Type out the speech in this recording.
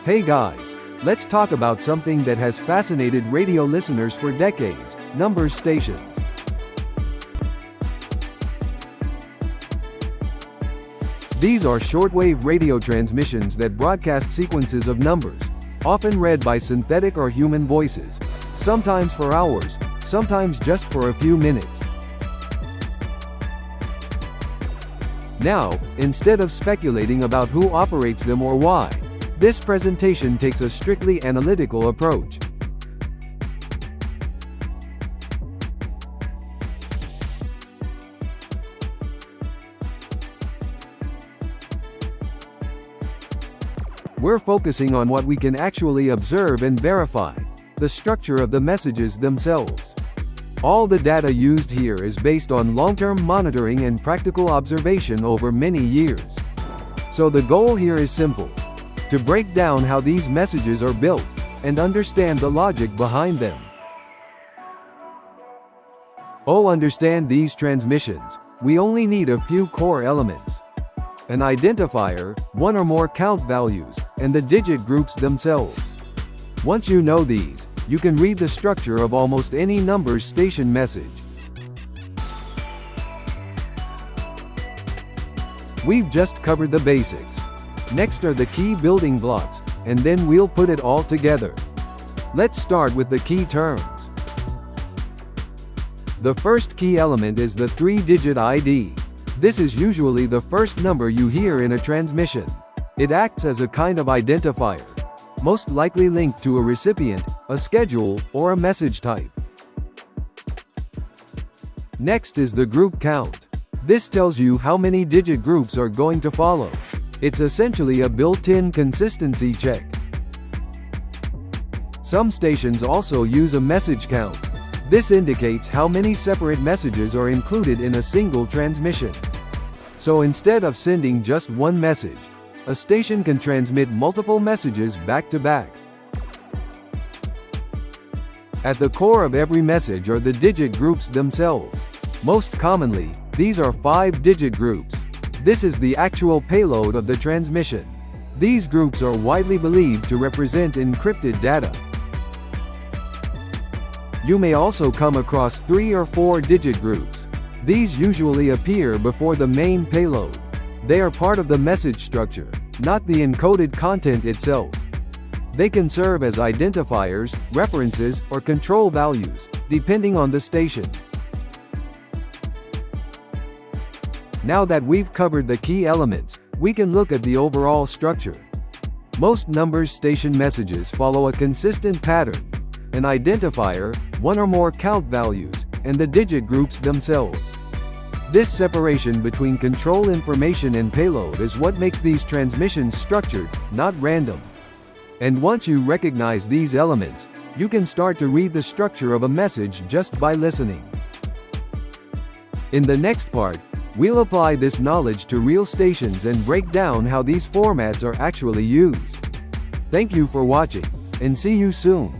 Hey guys, let's talk about something that has fascinated radio listeners for decades: number stations. These are shortwave radio transmissions that broadcast sequences of numbers, often read by synthetic or human voices, sometimes for hours, sometimes just for a few minutes. Now, instead of speculating about who operates them or why, this presentation takes a strictly analytical approach. We're focusing on what we can actually observe and verify: the structure of the messages themselves. All the data used here is based on long-term monitoring and practical observation over many years. So the goal here is simple: to break down how these messages are built, and understand the logic behind them. To understand these transmissions, we only need a few core elements: an identifier, one or more count values, and the digit groups themselves. Once you know these, you can read the structure of almost any numbers station message. We've just covered the basics. Next are the key building blocks, and then we'll put it all together. Let's start with the key terms. The first key element is the 3-digit ID. This is usually the first number you hear in a transmission. It acts as a kind of identifier, most likely linked to a recipient, a schedule, or a message type. Next is the group count. This tells you how many digit groups are going to follow. It's essentially a built-in consistency check. Some stations also use a message count. This indicates how many separate messages are included in a single transmission. So instead of sending just one message, a station can transmit multiple messages back to back. At the core of every message are the digit groups themselves. Most commonly, these are 5-digit groups. This is the actual payload of the transmission. These groups are widely believed to represent encrypted data. You may also come across 3 or 4-digit groups. These usually appear before the main payload. They are part of the message structure, not the encoded content itself. They can serve as identifiers, references, or control values, depending on the station. Now that we've covered the key elements, we can look at the overall structure. Most numbers station messages follow a consistent pattern: an identifier, one or more count values, and the digit groups themselves. This separation between control information and payload is what makes these transmissions structured, not random. And once you recognize these elements, you can start to read the structure of a message just by listening. In the next part, we'll apply this knowledge to real stations and break down how these formats are actually used. Thank you for watching, and see you soon.